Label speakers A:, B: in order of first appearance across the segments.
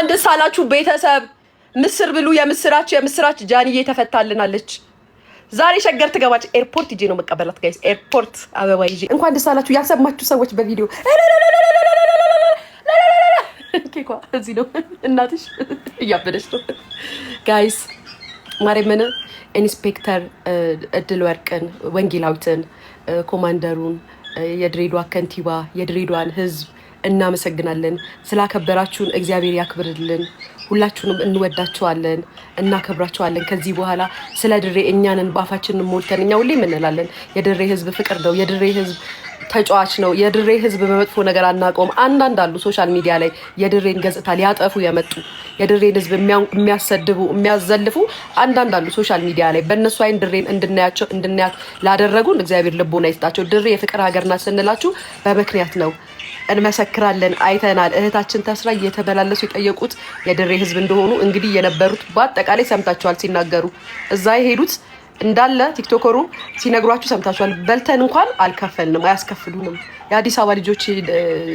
A: እንኳን ደስ አላችሁ ቤተሰብ። ምስር ብሉ። የምስራች ጃንዬ ተፈታልናለች። ዛሬ ሸገር ትገባች። ኤርፖርት ሂጄ ነው መቀበላት ጋይስ። ኤርፖርት አበባ ሂጄ። እንኳን ደስ አላችሁ ያልሰማችሁ ሰዎች በቪዲዮ ኬኳ እዚህ ነው። እናትሽ እያበደች ነው ጋይስ። ማርያምን ኢንስፔክተር እድል ወርቅን፣ ወንጌላዊትን፣ ኮማንደሩን፣ የድሬዳዋ ከንቲባ፣ የድሬዳዋን ህዝብ እናመሰግናለን። ስላከበራችሁን እግዚአብሔር ያክብርልን። ሁላችሁንም እንወዳችኋለን፣ እናከብራችኋለን። ከዚህ በኋላ ስለ ድሬ እኛንን ባፋችንን ሞልተን እኛ ሁሌ እንላለን የድሬ ህዝብ ፍቅር ነው፣ የድሬ ህዝብ ተጫዋች ነው፣ የድሬ ህዝብ በመጥፎ ነገር አናውቀውም። አንዳንድ አሉ ሶሻል ሚዲያ ላይ የድሬን ገጽታ ሊያጠፉ የመጡ የድሬን ህዝብ የሚያሰድቡ የሚያዘልፉ አንዳንድ አሉ ሶሻል ሚዲያ ላይ። በእነሱ አይን ድሬን እንድናያት ላደረጉን እግዚአብሔር ልቦና ይስጣቸው። ድሬ የፍቅር ሀገር ናት ስንላችሁ በምክንያት ነው። እንመሰክራለን፣ አይተናል። እህታችን ተስራ እየተበላለሱ የጠየቁት የድሬ ህዝብ እንደሆኑ እንግዲህ የነበሩት በአጠቃላይ ሰምታችኋል ሲናገሩ። እዛ የሄዱት እንዳለ ቲክቶከሩ ሲነግሯችሁ ሰምታችኋል። በልተን እንኳን አልከፈልንም፣ አያስከፍሉንም። የአዲስ አበባ ልጆች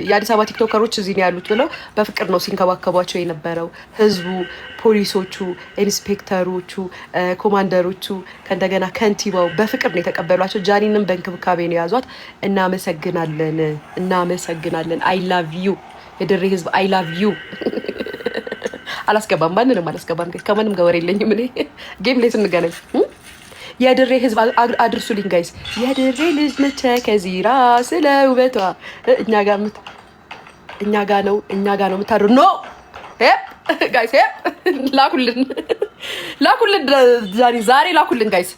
A: የአዲስ አበባ ቲክቶከሮች እዚህ ነው ያሉት ብለው በፍቅር ነው ሲንከባከቧቸው የነበረው። ህዝቡ፣ ፖሊሶቹ፣ ኢንስፔክተሮቹ፣ ኮማንደሮቹ ከእንደገና ከንቲባው በፍቅር ነው የተቀበሏቸው። ጃኒንም በእንክብካቤ ነው የያዟት። እናመሰግናለን። አይ ላቭ ዩ የድሬ ህዝብ፣ አይ ላቭ ዩ። አላስገባም፣ ማንንም አላስገባም። ከማንም ጋር ወሬ የለኝም እኔ። ጌም ላይ ስንገናኝ የድሬ ህዝብ አድርሱልኝ ጋይስ። የድሬ ልጅ ነች ከዚራ ስለ ውበቷ እኛ ጋ ነው የምታድሩ። ኖ ጋይስ ላኩልን ዛሬ ላኩልን ጋይስ።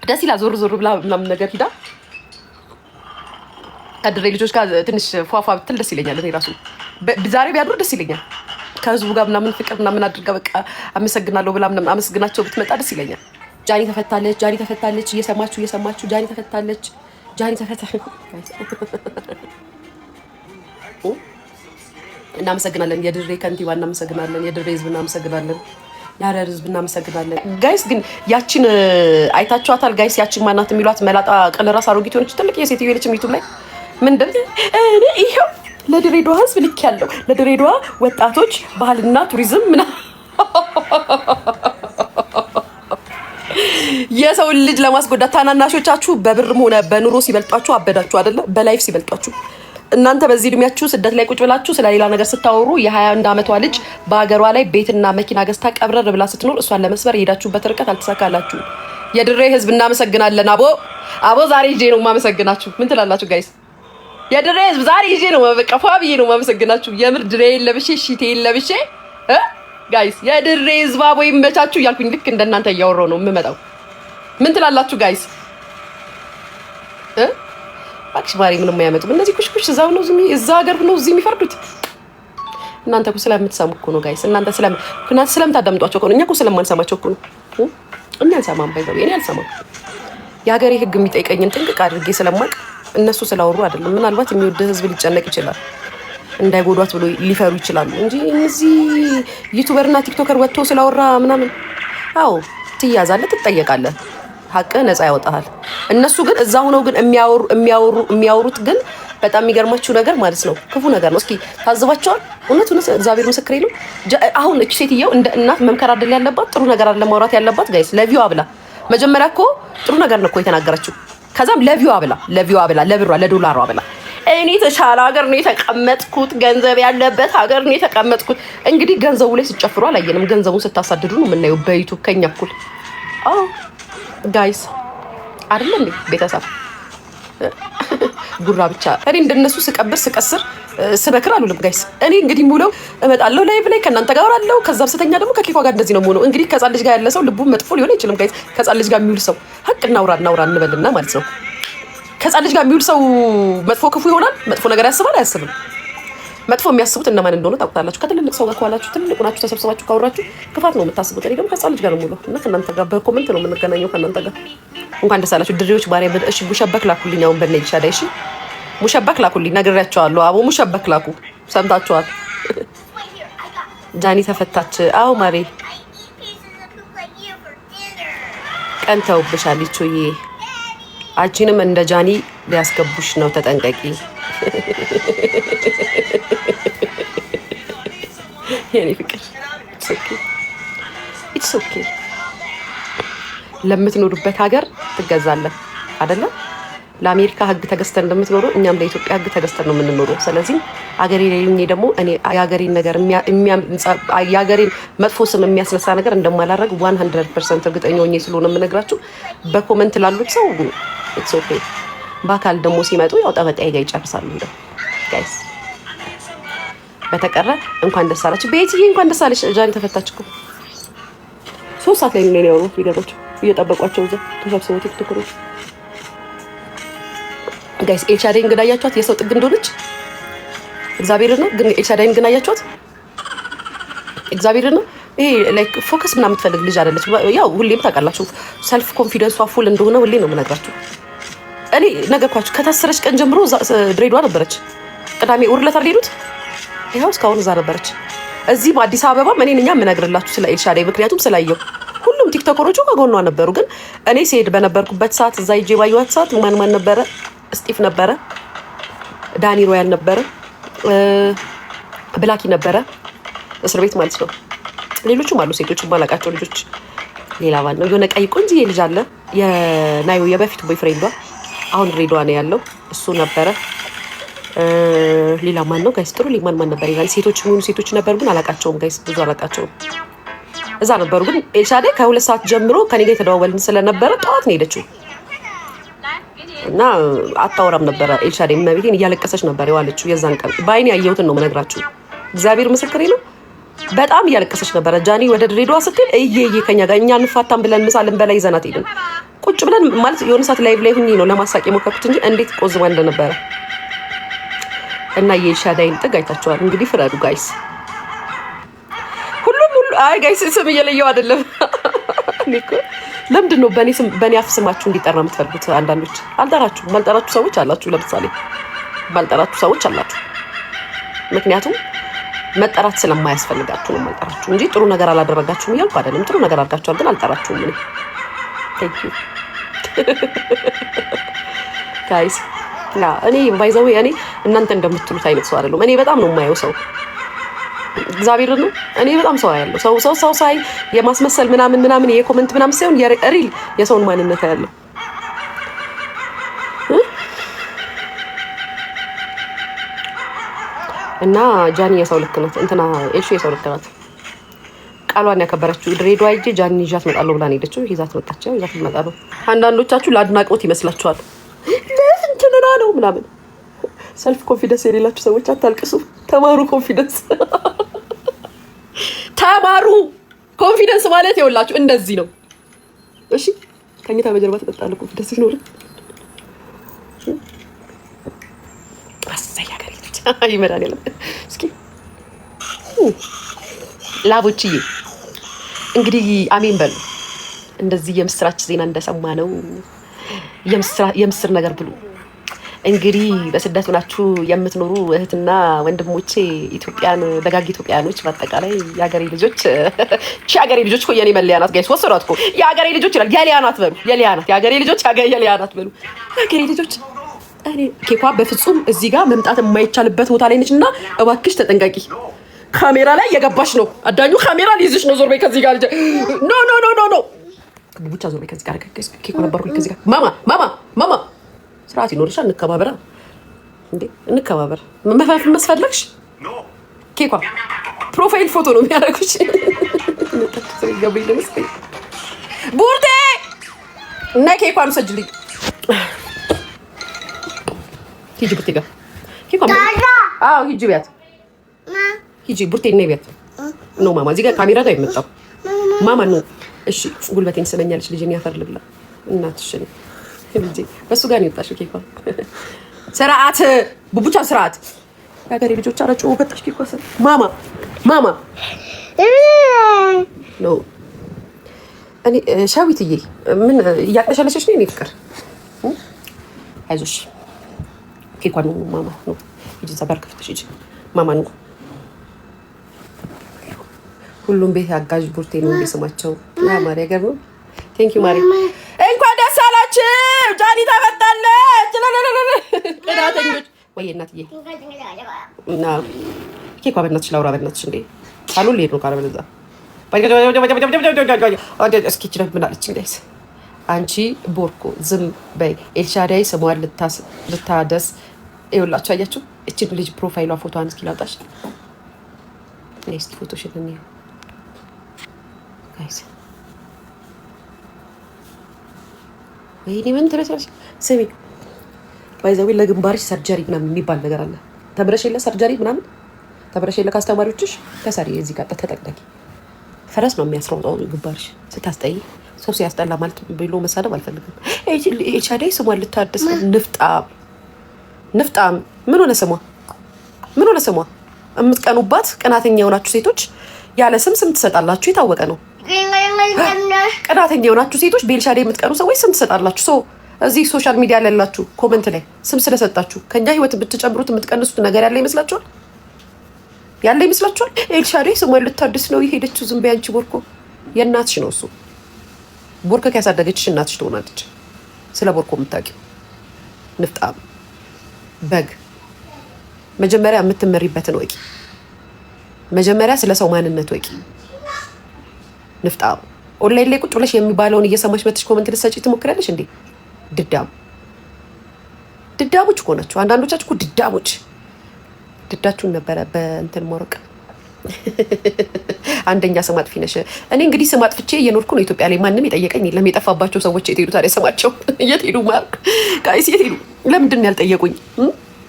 A: ደስ ይላል። ዞር ብላ ምናምን ነገር ሂዳ ከድሬ ልጆች ጋር ትንሽ ፏፏ ብትል ደስ ይለኛል። እኔ ራሱ ዛሬ ቢያድሩ ደስ ይለኛል። ከህዝቡ ጋር ምናምን ፍቅር ምናምን አድርጋ በቃ አመሰግናለሁ ብላ ምናምን አመስግናቸው ብትመጣ ደስ ይለኛል። ጃኒ ተፈታለች። እየሰማችሁ ጃኒ ተፈታለች። እናመሰግናለን። የድሬ ከንቲባ እናመሰግናለን። የድሬ ህዝብ እናመሰግናለን። የሀረር ህዝብ እናመሰግናለን። ጋይስ ግን ያችን አይታችኋታል ጋይስ? ያችን ማናት የሚሏት መላጣ ቀለራስ አሮጊት ሆነች ትልቅ የሴትዮ የለችም ዩቱብ ላይ ምንድን እኔ ይሄው ለድሬዳዋ ህዝብ ልክ ያለው ለድሬዳዋ ወጣቶች ባህልና ቱሪዝም የሰው ልጅ ለማስጎዳት ታናናሾቻችሁ በብርም ሆነ በኑሮ ሲበልጧችሁ አበዳችሁ አይደለ? በላይፍ ሲበልጧችሁ እናንተ በዚህ እድሜያችሁ ስደት ላይ ቁጭ ብላችሁ ስለሌላ ነገር ስታወሩ የ21 ዓመቷ ልጅ በሀገሯ ላይ ቤትና መኪና ገዝታ ቀብረር ብላ ስትኖር እሷን ለመስበር የሄዳችሁበት ርቀት አልተሳካላችሁ። የድሬ ህዝብ እናመሰግናለን። አቦ ዛሬ ይዤ ነው የማመሰግናችሁ። ምን ትላላችሁ ጋይስ? የድሬ ህዝብ ዛሬ ይዤ ነው በቃ ፏ ብዬ ነው የማመሰግናችሁ። የምር ድሬን ለብሼ ሺቴን ለብሼ ጋይስ የድሬ ህዝብ አቦ ይመቻችሁ እያልኩኝ ልክ እንደናንተ እያወራሁ ነው የምመጣው። ምን ትላላችሁ ጋይስ? ባክሽ ማሪ ምንም አያመጡም እነዚህ ኩሽኩሽ። እዛ ሀገር ነው እዚህ የሚፈርዱት። እናንተ እኮ ስለምትሰሙ እኮ ነው ጋይስ። እናንተ ስለምታዳምጧቸው እኮ ነው። እኛ እኮ ስለማንሰማቸው እኮ ነው። እኛ አንሰማም። ባይዘው እኔ አልሰማም። የሀገሬ ህግ የሚጠይቀኝን ጥንቅቅ አድርጌ ስለማቅ እነሱ ስላወሩ አይደለም። ምናልባት የሚወድ ህዝብ ሊጨነቅ ይችላል፣ እንዳይጎዷት ብሎ ሊፈሩ ይችላሉ እንጂ እነዚህ ዩቲዩበርና ቲክቶከር ወጥቶ ስላወራ ምናምን አዎ ትያዛለህ፣ ትጠየቃለህ፣ ሀቅ ነፃ ያወጣሃል። እነሱ ግን እዛ ሆነው ግን የሚያወሩት ግን በጣም የሚገርማችሁ ነገር ማለት ነው ክፉ ነገር ነው። እስኪ ታዝባቸዋል። እውነት እግዚአብሔር ምስክሬ ነው። አሁን እቺ ሴትየው እንደ እናት መምከር አይደል ያለባት? ጥሩ ነገር አይደል ማውራት ያለባት ጋይስ? ለቪው አብላ መጀመሪያ እኮ ጥሩ ነገር ነው እኮ የተናገረችው። ከዛም ለቪው አብላ ለብሯ ለዶላሯ አብላ እኔ ተሻለ ሀገር ነው የተቀመጥኩት፣ ገንዘብ ያለበት ሀገር ነው የተቀመጥኩት። እንግዲህ ገንዘቡ ላይ ሲጨፍሩ አላየንም። ገንዘቡን ስታሳድዱ ነው የምናየው በዩቱብ ከኛ እኩል። ጋይስ አይደለም ቤተሰብ ጉራ ብቻ። እኔ እንደነሱ ስቀስር ስበክር አሉልም ጋይስ። እኔ እንግዲህ ሙለው እመጣለሁ ላይቭ ላይ ከእናንተ ጋር አወራለሁ። ከዛ በስተኛ ደግሞ ከኬኳ ጋር እንደዚህ ነው ሙለው። እንግዲህ ከጻን ልጅ ጋር ያለ ሰው ልቡ መጥፎ ሊሆን አይችልም ጋይስ። ከጻን ልጅ ጋር የሚውል ሰው ሀቅ እናውራ እንበልና ማለት ነው። ከጻን ልጅ ጋር የሚውል ሰው መጥፎ ክፉ ይሆናል? መጥፎ ነገር ያስባል? አያስብም። መጥፎ የሚያስቡት እነማን እንደሆነ ታውቁታላችሁ። ከትልልቅ ሰው ጋር ከዋላችሁ ትልልቁ ናችሁ ተሰብስባችሁ ካወራችሁ ክፋት ነው የምታስቡት። እኔ ደግሞ ከጻን ልጅ ጋር ነው ሙለው እና ከእናንተ ጋር በኮሜንት ነው የምንገናኘው ከእናንተ ጋር። እንኳን ደስ አላችሁ ድሬዎች ባሪያ። እሺ ሙሸበክ ላኩልኝ። አሁን በእኔ ይሻዳይ። እሺ ሙሸበክ ላኩልኝ። ነግሬያቸዋለሁ። አቦ ሙሸበክ ላኩ። ሰምታችኋል። ጃኒ ተፈታች። አዎ ማሬ ቀንተውብሻል። ይቾዬ አንቺንም እንደ ጃኒ ሊያስገቡሽ ነው፣ ተጠንቀቂ። የኔ ፍቅር ኢትስ ኦኬ። ለምትኖሩበት ሀገር ትገዛለህ አይደለ? ለአሜሪካ ህግ ተገዝተን እንደምትኖሩ እኛም ለኢትዮጵያ ህግ ተገዝተን ነው የምንኖረው። ስለዚህ አገሬ ላይ ደግሞ እኔ የአገሬን ነገር የአገሬን መጥፎ ስም የሚያስነሳ ነገር እንደማላረግ 100% እርግጠኛ ሆኜ ስለሆነ የምነግራችሁ። በኮመንት ላሉት ሰው ኢትስ ኦኬ። በአካል ደግሞ ሲመጡ ያው ጠበቃዬ ጋር ይጨርሳሉ ሄደው ጋይስ። በተቀረ እንኳን ደስ አላችሁ ቤትዬ፣ እንኳን ደስ አለሽ። ጃኒ ተፈታች እኮ 3 ሰዓት ላይ ነው ያወሩት ሊደሮች እየጠበቋቸው እዛ ተሰብስበው ቲክቶከሮች ጋይስ። ኤልሻዳይን ግን አያችኋት? የሰው ጥግ እንደሆነች እግዚአብሔር ነው። ግን ኤልሻዳይን ግን አያችኋት? እግዚአብሔር ነው። ይሄ ላይክ ፎከስ ምናምን የምትፈልግ ልጅ አይደለች። ያው ሁሌም ታውቃላችሁ ሰልፍ ኮንፊደንሷ ፉል እንደሆነ ሁሌ ነው የምነግራችሁ። እኔ ነገርኳችሁ። ከታሰረች ቀን ጀምሮ ድሬዳዋ ነበረች። ቅዳሜ ውርለት አልሄዱት ይኸው እስካሁን እዛ ነበረች። እዚህ በአዲስ አበባ እኔ ነኝ የምነግርላችሁ ስለ ኤልሻዳይ፣ ምክንያቱም ስላየው ሁሉም ቲክቶከሮቹ ከጎኗ ነበሩ። ግን እኔ ሲሄድ በነበርኩበት ሰዓት እዛ ሂጄ ባየኋት ሰዓት ማን ነበረ? ስጢፍ ነበረ፣ ዳኒ ሮያል ነበረ፣ ብላኪ ነበረ እስር ቤት ማለት ነው። ሌሎችም አሉ ሴቶች ማላቃቸው ልጆች። ሌላ ባል ነው የሆነ ቀይ ቆንጆዬ ልጅ አለ የናዩ የበፊት ቦይፍሬንዷ አሁን ድሬዳዋ ነው ያለው እሱ ነበረ። ሌላ ማን ነው ጋይስ? ጥሩ ማን ነበር ይላል። ሴቶች የሚሆኑ ሴቶች ነበሩ ግን አላቃቸውም ጋይስ፣ ብዙ አላቃቸውም። እዛ ነበሩ ግን ኤልሻዳይ ከ2 ሰዓት ጀምሮ ከኔ ጋር የተደዋወልን ስለነበረ ጠዋት ነው ሄደችው እና አታወራም ነበረ። ኤልሻዳይ መቤቴን እያለቀሰች ነበር የዋለችው የዛን ቀን። በአይኔ ያየሁትን ነው የምነግራችሁ። እግዚአብሔር ምስክሬ ነው። በጣም እያለቀሰች ነበረ። ጃኒ ወደ ድሬዳዋ ስትል እየዬ ከኛ ጋር እኛ እንፋታም ብለን ምሳልን በላይ ይዘናት ሄድን። ቁጭ ብለን ማለት የሆነ ሰዓት ላይቭ ላይ ሁኜ ነው ለማሳቅ የሞከርኩት እንጂ እንዴት ቆዝማ እንደነበረ እና የኤልሻዳይን ጥግ አይታችኋል። እንግዲህ ፍረዱ ጋይስ። ሁሉም አይ ጋይስ ስም እየለየው አይደለም። ለምንድን ነው በእኔ አፍ ስማችሁ እንዲጠራ የምትፈልጉት? አንዳንዶች አልጠራችሁም። ማልጠራችሁ ሰዎች አላችሁ። ለምሳሌ ባልጠራችሁ ሰዎች አላችሁ። ምክንያቱም መጠራት ስለማያስፈልጋችሁ ነው ማልጠራችሁ እንጂ ጥሩ ነገር አላደረጋችሁም እያልኩ አይደለም። ጥሩ ነገር አድርጋችኋል ግን አልጠራችሁም። እኔ ቴንክ ዩ ጋይስ። እኔ ባይዘው እኔ እናንተ እንደምትሉት አይነት ሰው አይደለም። እኔ በጣም ነው የማየው ሰው እግዚአብሔር ነው። እኔ በጣም ሰው ያለው ሰው ሳይ የማስመሰል ምናምን የኮሜንት ምናምን ሳይሆን ሪል የሰውን ማንነት ያለው እና ጃኒ የሰው ልክ ናት። እንትና ኤልሹ የሰው ልክ ናት። ቃሏን ያከበረችው ድሬዳዋ ሂጄ ጃኒ ይዣት እመጣለሁ ብላ ነው ሄደችው። ይዛት መጣችው። ይዛት እመጣለሁ። አንዳንዶቻችሁ ለአድናቆት ይመስላችኋል። ለእንትና ነው ምናምን። ሰልፍ ኮንፊደንስ የሌላችሁ ሰዎች አታልቅሱ። ተማሩ ኮንፊደንስ ተማሩ። ኮንፊደንስ ማለት ይኸውላችሁ እንደዚህ ነው። እሺ ከኝታ በጀርባ ተጠጣለ ኮንፊደንስ ይኖር አሰያ ጋሪት ይመራል ያለ እስኪ ላቦችዬ እንግዲህ አሜን በሉ። እንደዚህ የምስራች ዜና እንደሰማ ነው። የምስር ነገር ብሉ። እንግዲህ በስደት ሆናችሁ የምትኖሩ እህትና ወንድሞቼ ኢትዮጵያን ደጋግ ኢትዮጵያኖች በአጠቃላይ የሀገሬ ልጆች የሀገሬ ልጆች እኮ የኔ መለያ ናት ጋይስ። ወሰዷት እኮ የሀገሬ ልጆች ይላል። የሊያ ናት በሉ። የሊያ ናት የሀገሬ ልጆች የሊያ ናት በሉ። የሀገሬ ልጆች እኔ ኬኳ በፍጹም እዚህ ጋር መምጣት የማይቻልበት ቦታ ላይ ነች እና እባክሽ ተጠንቀቂ። ካሜራ ላይ የገባሽ ነው አዳኙ። ካሜራ ሊይዝሽ ነው። ዞር በይ ከዚህ ጋር። ኖ ኖ ኖ ኖ ኖ ብቻ ዞር በይ ከዚህ ጋር። ኬኳ ነበርኩኝ ከዚህ ጋር። ማማ ስርዓት ይኖርሻል። እንከባበራ እንዴ እንከባበር። መስፈለግሽ ኬኳ ፕሮፋይል ፎቶ ነው የሚያደርጉሽ። ቡርቴ እና ኬኳን ሰጅልኝ። ሂጂ ቡርቴ ጋር ኬኳ። አዎ ሂጂ ቢያት ሂጂ ቡርቴ እና ቢያት ነው ማማ። እዚህ ጋር ካሜራ ጋር ይመጣው ማማ ነው። እሺ ጉልበቴን ስለኛለች ልጅን ያፈር ልብላ እናትሽ ልጄ በሱ ጋር ነው የወጣሽው። ኬኳ ስርዓት ቡቡቻ ስርዓት። የሀገሬ ልጆች አረጩ ወጣሽ። ኬኳ ማማ ነው። እኔ ሻዊትዬ ምን እያቅለሸለሸሽ ነው? እኔ ፍቅር አይዞሽ። ኬኳ ነው ማማ ነው። ሂጂ እዛ በር ከፍተሽ ሂጂ። ማማ ነው። ሁሉም ቤት አጋዥ ቡርቴ ነው ስማቸው። ማሪያ ገር ነው። ቴንክ ዩ ማሪ። እንኳን ደስ አላችሁ። ጃኒ ተፈታለች። ቅዳተኞች ወይ እናትዬ እና ኬኳ በእናትሽ ላውራ በእናትሽ እንዴ ሳሎን ልሄድ ነው ካለ በለዛ እስኪ ችለ ምን አለችኝ ጋይስ? አንቺ ቦርኮ ዝም በይ ኤልሻዳይ ስሟን ልታደስ ይኸውላችሁ። አያችሁ እችን ልጅ ፕሮፋይሏ ፎቶዋን እስኪ ላውጣሽ እስኪ ፎቶሽን እንይ ጋይስ። ወይኔ ምን ትመስላለሽ? ስሚ ባይዘዊ ለግንባርሽ ሰርጀሪ ምናምን የሚባል ነገር አለ። ተምረሽ የለ ሰርጀሪ ምናምን ተምረሽ የለ ከአስተማሪዎችሽ ተሰሪ እዚህ ጋር ተጠቅጠቂ። ፈረስ ነው የሚያስሮጠው ግንባርሽ ስታስጠይ። ሰው ሲያስጠላ ማለት ብሎ መሳደብ አልፈልግም። ኤልሻዳይ ስሟን ልታድስ ንፍጣም ምን ሆነ ስሟ? ምን ሆነ ስሟ? የምትቀኑባት ቅናተኛ የሆናችሁ ሴቶች ያለ ስም ትሰጣላችሁ። የታወቀ ነው። ቅናተኛ የሆናችሁ ሴቶች በኤልሻዳይ የምትቀኑ ሰዎች ስም ትሰጣላችሁ። ሰው እዚህ ሶሻል ሚዲያ ላይ ያላችሁ ኮመንት ላይ ስም ስለሰጣችሁ ከኛ ህይወት ብትጨምሩት የምትቀንሱት ነገር ያለ ይመስላችኋል? ያለ ይመስላችኋል? ኤልሻዳይ ስሟን ልታድስ ነው የሄደችው። ዝም በይ አንቺ ቦርኮ። የእናትሽ ነው እሱ። ቦርከክ ያሳደገችሽ እናትሽ ትሆናለች። ስለ ቦርኮ የምታውቂው ንፍጣም በግ። መጀመሪያ የምትመሪበትን ወቂ። መጀመሪያ ስለ ሰው ማንነት ወቂ። ንፍጣም ኦንላይን ላይ ቁጭ ብለሽ የሚባለውን እየሰማሽ መጥተሽ ኮመንት ልትሰጪ ትሞክሪያለሽ እንዴ? ድዳሞች እኮ ናቸው አንዳንዶቻችሁ እኮ ድዳሞች። ድዳችሁን ነበረ በእንትን ሞረቅ አንደኛ ስም አጥፊ ነሽ። እኔ እንግዲህ ስም አጥፍቼ እየኖርኩ ነው ኢትዮጵያ ላይ። ማንም የጠየቀኝ የለም። የጠፋባቸው ሰዎች የት ሄዱ ታዲያ? ስማቸው የት ሄዱ? ማርክ ጋይስ የት ሄዱ? ለምንድን ነው ያልጠየቁኝ?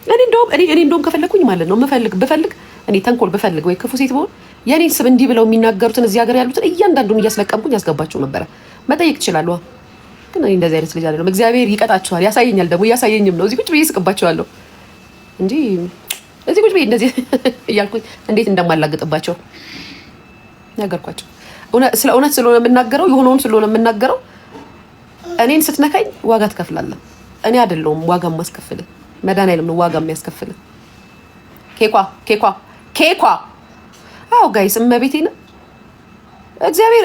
A: እኔ እንደውም ከፈለኩኝ ማለት ነው ብፈልግ እኔ ተንኮል ብፈልግ ወይ ክፉ ሴት ብሆን የኔን ስም እንዲህ ብለው የሚናገሩትን እዚህ ሀገር ያሉትን እያንዳንዱን እያስለቀምኩኝ ያስገባቸው ነበረ። መጠየቅ ትችላለሁ። ግን እኔ እንደዚህ አይነት ልጅ አይደለም። እግዚአብሔር ይቀጣቸዋል። ያሳየኛል ደግሞ እያሳየኝም ነው። እዚህ ቁጭ ብዬ ስቅባቸዋለሁ እንጂ እዚህ ቁጭ ብዬ እንደዚህ እያልኩኝ እንዴት እንደማላግጥባቸው ነገርኳቸው። ስለ እውነት ስለሆነ የምናገረው የሆነውን ስለሆነ የምናገረው። እኔን ስትነካኝ ዋጋ ትከፍላለህ። እኔ አይደለሁም ዋጋ የማስከፍልህ፣ መድኃኒዓለም ነው ዋጋ የሚያስከፍልህ። ኬኳ አዎ ጋይስ እመቤቴን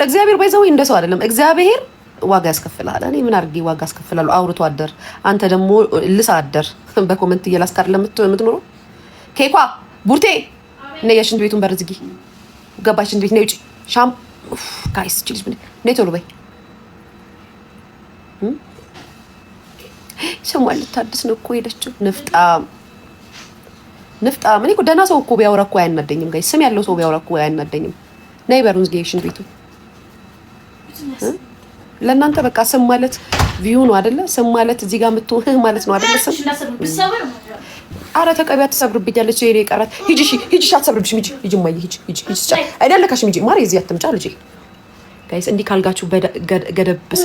A: እግዚአብሔር ባይዘው እንደ ሰው አይደለም። እግዚአብሔር ዋጋ ያስከፍላል። እኔ ምን አድርጌ ዋጋ አስከፍላለሁ? አውርቶ አደር አንተ ደግሞ ልሳ አደር በኮመንት እየላስካር ለምትኖረው ኬኳ ቡርቴ ነይ የሽንት ቤቱን በር ዝጊ። ገባሽ ሽንት ቤት ነይ ውጪ። ሻም ጋይስ ቺልስ ምን ነይ ቶሎ በይ። ስሟን ልታድስ ነው እኮ ሄደችው። ንፍጣም እኔ እኮ ደህና ሰው እኮ ቢያወራ እኮ አያናደኝም ጋይስ። ስም ያለው ሰው ቢያወራ እኮ አያናደኝም። ነይ በሩን ዝጊ የሽንት ቤቱ። ለእናንተ በቃ ስም ማለት ቪው ነው አይደለ? ስም ማለት እዚህ ጋር የምትሆን ማለት ነው አይደለ? ስም አረ ተቀቢያ ትሰብርብኛለች። የኔ ቀራት ሂጂ አትሰብርብሽም። ሂጂ ማይ ሂጂ አይደለካሽም። ሂጂ ማሪ እዚህ አትምጫ ልጄ። ጋይስ እንዲህ ካልጋችሁ ገደብስ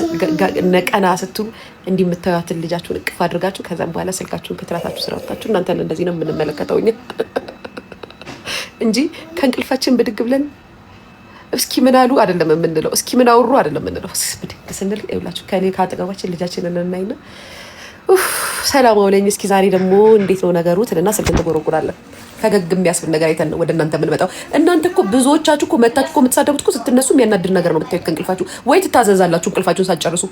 A: ነቀና ስትሉ እንዲህ የምታዩትን ልጃችሁን እቅፍ አድርጋችሁ ከዛም በኋላ ስልካችሁን ከትራታችሁ ስራውታችሁ እናንተን እንደዚህ ነው የምንመለከተው እንጂ ከእንቅልፋችን ብድግ ብለን እስኪ ምን አሉ አይደለም የምንለው፣ እስኪ ምን አወሩ አይደለም የምንለው። ብድግ ስንል ይኸውላችሁ ከኔ ካጠገባችን ልጃችንን እናይና ሰላም አውለኝ እስኪ ዛሬ ደግሞ እንዴት ነው ነገሩ ትልና ስልክን ትጎረጉራለን። ፈገግ የሚያስብል ነገር አይተን ነው ወደ እናንተ የምንመጣው። እናንተ እኮ ብዙዎቻችሁ እኮ መታችሁ እኮ የምትሳደቡት እኮ ስትነሱ የሚያናድድ ነገር ነው የምታዩት ከእንቅልፋችሁ። ወይ ትታዘዛላችሁ እንቅልፋችሁን ሳትጨርሱ፣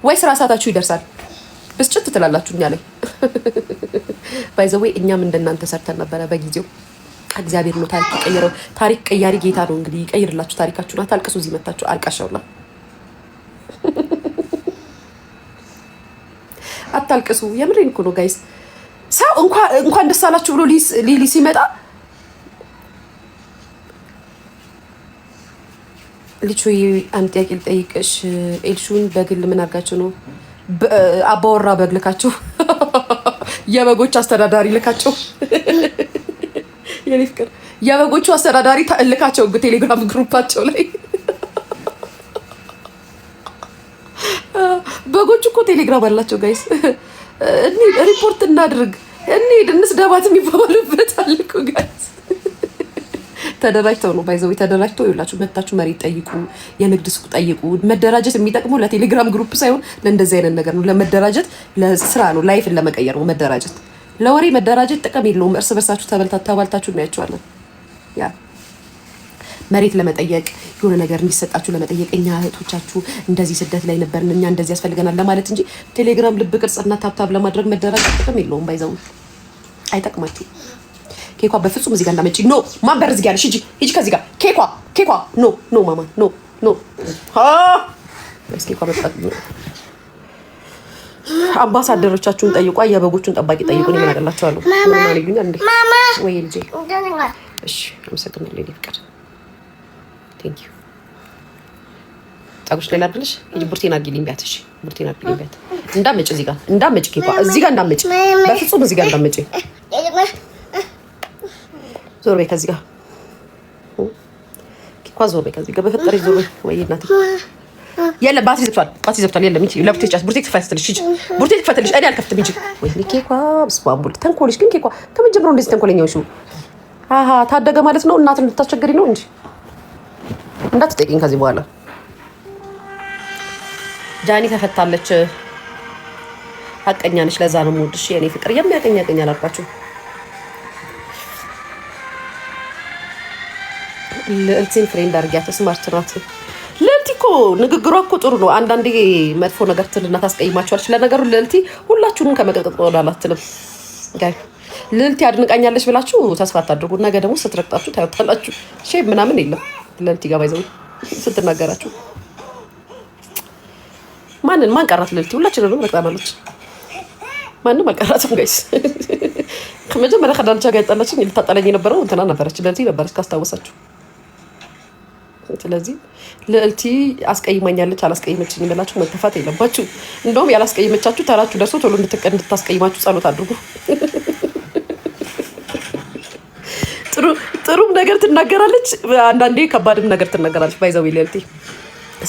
A: ወይ ስራ ሰዓታችሁ ይደርሳል ብስጭት ትላላችሁ እኛ ላይ። ባይ ዘ ዌይ እኛም እንደናንተ ሰርተን ነበረ በጊዜው። እግዚአብሔር ነው ታሪክ ቀየረው። ታሪክ ቀያሪ ጌታ ነው እንግዲህ ይቀይርላችሁ ታሪካችሁን። አታልቅሱ እዚህ መታችሁ አልቃሻውላ አታልቅሱ። የምሬን እኮ ነው ጋይስ። ሰው እንኳን ደስ አላችሁ ብሎ ሊሊ ሲመጣ ልጅ አንድ ጥያቄ ልጠይቅሽ። ኤልሹን በግል ምን አድርጋችሁ ነው? አባወራ በግ ልካችሁ የበጎች አስተዳዳሪ ልካቸው። የኔ ፍቅር የበጎቹ አስተዳዳሪ ልካቸው ቴሌግራም ግሩፓቸው ላይ። በጎቹ እኮ ቴሌግራም አላቸው ጋይስ። እንሂድ ሪፖርት እናድርግ፣ እንሂድ እንስደባት የሚባባሉበት አለ እኮ ጋይስ። ተደራጅተው ነው ባይዘው ተደራጅተው ይላችሁ መታችሁ መሬት ጠይቁ፣ የንግድ ሱቅ ጠይቁ። መደራጀት የሚጠቅመው ለቴሌግራም ግሩፕ ሳይሆን ለእንደዚህ አይነት ነገር ነው። ለመደራጀት ለስራ ነው፣ ላይፍን ለመቀየር ነው መደራጀት። ለወሬ መደራጀት ጥቅም የለውም። እርስ በርሳችሁ ተባልታችሁ እናያቸዋለን። ያ መሬት ለመጠየቅ የሆነ ነገር እንዲሰጣችሁ ለመጠየቅ እኛ እህቶቻችሁ እንደዚህ ስደት ላይ ነበርን እኛ እንደዚህ ያስፈልገናል ለማለት እንጂ ቴሌግራም ልብ ቅርጽና ታብታብ ለማድረግ መደራጀት ጥቅም የለውም። ባይዘው አይጠቅማችሁ። ኬኳ በፍጹም እዚህ ጋር እንዳመጪ ኖ ማንበር እዚህ ጋር ሂጂ ሂጂ ከዚህ ጋር ኬኳ ኖ ኖ ማማ ኖ ኖ ኬኳ መጣት አምባሳደሮቻችሁን ጠይቋ የበጎቹን ጠባቂ ጠይቁ ነው እናገላችኋለሁ ምን ማለት ይሉኛል እንዴ ወይ ልጄ እሺ አመሰግናለሁ ሌዲ ፍቅር ቴንክ ዩ ታውቁሽ ሌላ አይደለሽ ሂጂ ቡርቴና አድርጊልኝ ቢያት እሺ ቡርቴና አድርጊልኝ ቢያት እንዳመጭ እዚህ ጋር እንዳመጭ ኬኳ እዚህ ጋር እንዳመጭ በፍጹም እዚህ ጋር እንዳመጭ ዞር በይ ከዚህ ጋር ኬኳ ዞር በይ ከዚህ ጋር በፈጠረሽ ዞር በይ ወይ እናቴ يلا باتي زبطال يلا ميتي لا بتيجي بورتيك تفتلش بورتيك تفتلش انا الكفت بيجي وي كيكوا بسبابول تنكولش كن كيكوا كم جبروا እንደዚህ ተንኮለኛው ሹ አሃ ታደገ ማለት ነው እናት እንድታስቸግሪ ነው እንጂ እንዳትጠቂኝ ከዚህ በኋላ ጃኒ ተፈታለች ሀቀኛ ነሽ ለዛ ነው የምወድሽ የኔ ፍቅር የሚያቀኛ አላልኳችሁ ለእልቲን ፍሬንድ አርጊያት ስማርት ናት ለልቲኮ ንግግሯ እኮ ጥሩ ነው አንዳንዴ መጥፎ ነገር ትልና ታስቀይማችኋለች ለነገሩ ለልቲ ሁላችሁንም ከመቀጥቀጥ ወዳላትልም ጋይ ለልቲ አድንቃኛለች ብላችሁ ተስፋ አታድርጉ ነገ ደግሞ ስትረቅጣችሁ ታዩታላችሁ ሼም ምናምን የለም ለልቲ ጋር ባይዘው ስትናገራችሁ ማን ቀራት ለልቲ ሁላችንም ረቅጣናለች ማንም አልቀራትም ጋይስ ከመጀመሪያ ከዳልቻ ጋር ያጣላችኝ ልታጣለኝ የነበረው እንትና ነበረች ለልቲ ነበረች ካስታወሳችሁ ስለዚህ ለልቲ አስቀይማኛለች አላስቀይመችኝ ብላችሁ መተፋት የለባችሁ እንደውም ያላስቀይመቻችሁ ተራችሁ ደርሶ ቶሎ እንድታስቀይማችሁ ጸሎት አድርጉ ጥሩ ነገር ትናገራለች አንዳንዴ ከባድም ነገር ትናገራለች ባይዘው ለልቲ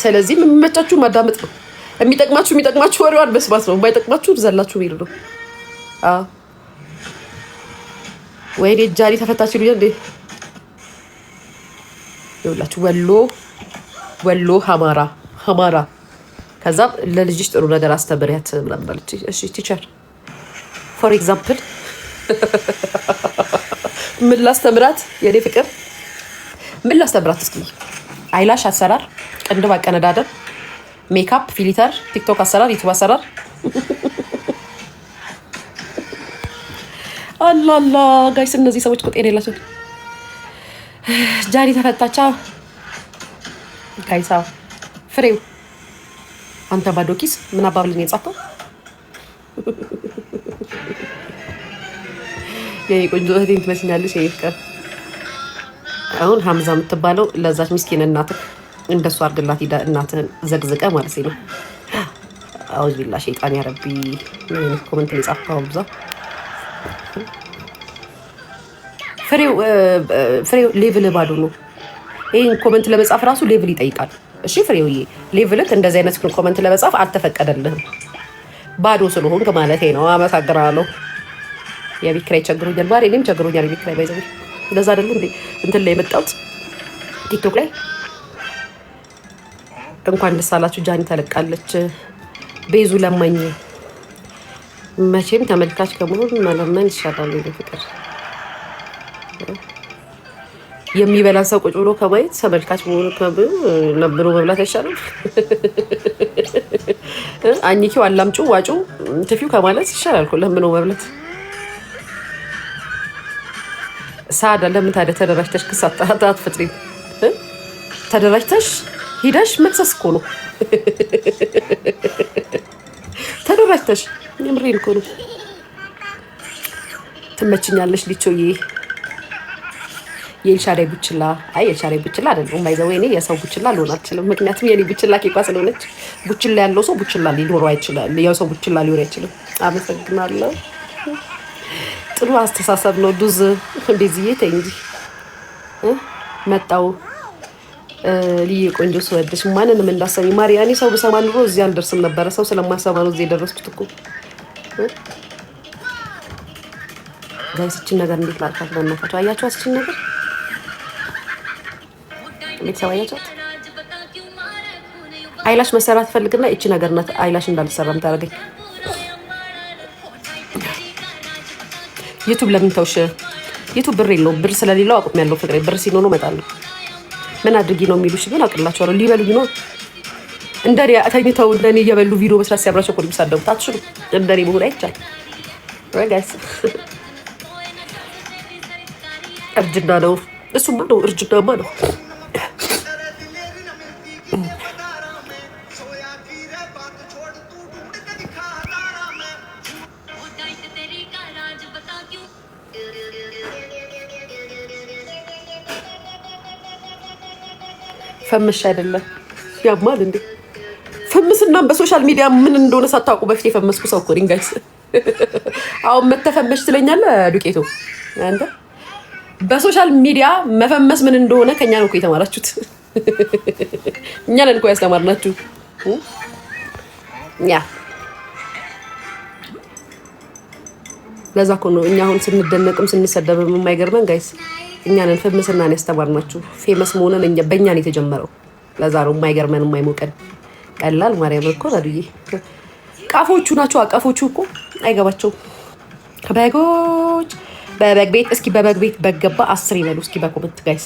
A: ስለዚህ የምመቻችሁ ማዳመጥ ነው የሚጠቅማችሁ ወሬዋን መስማት ነው ባይጠቅማችሁ ዘላችሁ ሄዱ ነው ወይ ጃኒ ተፈታች ይሉኝ እንዴ ይውላችሁ ወሎ ሐማራ ከዛ ለልጅሽ ጥሩ ነገር አስተምሪያት ምናምን አለች እሺ ቲቸር ፎር ኤግዛምፕል ምን ላስተምራት የኔ ፍቅር ምን ላስተምራት እስኪ አይላሽ አሰራር ቅንድብ አቀነዳደር ሜካፕ ፊልተር ቲክቶክ አሰራር ዩቲዩብ አሰራር አላላ ጋይስ እነዚህ ሰዎች ቁጤ የሌላቸው ጃኒ ተፈታቻ ጋይሳ ፍሬው አንተ ባዶኪስ ምን አባብልን የጻፈው የኔ ቆንጆ እህቴን ትመስኛለሽ ይፍቀር አሁን ሀምዛ የምትባለው ለዛች ምስኪን እናትህ እንደሱ አድርግላት ሂዳ እናትህን ዘግዝቀ ማለት ነው አውዝ ቢላ ሸይጣን ያረቢ ምን ኮሜንት ላይ ጻፈው አብዛ ፍሬው ሌቭል ባዶ ነው ይሄን ኮሜንት ለመጻፍ ራሱ ሌቭል ይጠይቃል እሺ ፍሬውዬ ሌቭልክ እንደዚህ አይነት ኮሜንት ለመጻፍ አልተፈቀደልህም ባዶ ስለሆንክ ማለት ነው አመሰግናለሁ የቢክራይ ቸግሮኛል ባሬ እኔም ቸግሮኛል የቢክራይ ባይዘው እንደዛ አይደል እንዴ እንትን ላይ የመጣሁት ቲክቶክ ላይ እንኳን ደስ አላችሁ ጃኒ ተለቃለች ቤዙ ለማኝ መቼም ተመልካች ከመሆን መለመን ይሻላል ፍቅር የሚበላ ሰው ቁጭ ብሎ ከማየት ተመልካች መሆኑ ነብሮ መብላት አይሻልም አኝኪው አላምጩ ዋጩ ትፊው ከማለት ይሻላል እኮ ለምኖ መብላት ሳዳ ለምን ታዲያ ተደራጅተሽ ክሳታት አትፈጥሪ ተደራጅተሽ ሂደሽ መክሰስ እኮ ነው ተደራጅተሽ የምሬን እኮ ነው ትመችኛለሽ ሊቾዬ የኤልሻዳይ ቡችላ የኤልሻዳይ ቡችላ አይደለም ባይዘው እኔ የሰው ቡችላ ልሆን አልችልም ምክንያቱም የኔ ቡችላ ኬኳ ስለሆነች ቡችላ ያለው ሰው ቡችላ ሊኖረው አይችልም የሰው ቡችላ ሊኖር አይችልም አመሰግናለሁ ጥሩ አስተሳሰብ ነው ዱዝ እንደዚህ ተይ እንጂ መጣው ልዬ ቆንጆ ስወድሽ ማንንም እንዳሰኝ ማርያኒ ሰው በሰማ ኑሮ እዚህ አልደርስም ነበር ሰው ስለማሰማ ነው እዚህ የደረስኩት እኮ ጋይስችን ነገር እንዴት ላልካት በእናታችሁ አያችሁ አስችን ነገር ቤተሰብ አያችሁት አይላሽ መሰራት ፈልግና እቺ ነገር ናት አይላሽ እንዳልሰራም ታረገኝ ዩቲዩብ ለምን ተውሽ ዩቲዩብ ብር የለውም ብር ስለሌለው አቁም ያለው ፍቅሬ ብር ሲኖር ነው እመጣለሁ ምን አድርጊ ነው የሚሉሽ ግን አቅላችኋለሁ ሊበሉኝ ነው እንደኔ ተኝተው እንደኔ እየበሉ ቪዲዮ መስራት ሲያብራቸው ኮል ይሳደቡ ታትሽሉ እንደኔ መሆን አይቻል ጋይስ እርጅና ነው እሱማ ነው እርጅናማ ነው። ፈምሽ አይደለም ያማል እንዴ? ፍምስና በሶሻል ሚዲያ ምን እንደሆነ ሳታውቁ በፊት የፈመስኩ ሰው እኮ ነኝ ጋይስ። አሁን መተፈመሽ ትለኛለህ ዱቄቶ። አንተ በሶሻል ሚዲያ መፈመስ ምን እንደሆነ ከኛ ነው እኮ የተማራችሁት። እኛ ነን እኮ ያስተማርናችሁ። ያ ለዛ እኮ ነው እኛ አሁን ስንደነቅም ስንሰደብም የማይገርመን ጋይስ። እኛ ነን ፍምስናን ያስተማርናችሁ። ፌመስ መሆንን በእኛ ነው የተጀመረው። ለዛ ነው የማይገርመን የማይሞቀን። ቀላል ማርያም እኮ አዱዬ ቃፎቹ ናቸው። አቃፎቹ እኮ አይገባቸውም። በጎች በበግ ቤት እስኪ በበግ ቤት በገባ 10 ይበሉ እስኪ በኮመንት ጋይስ።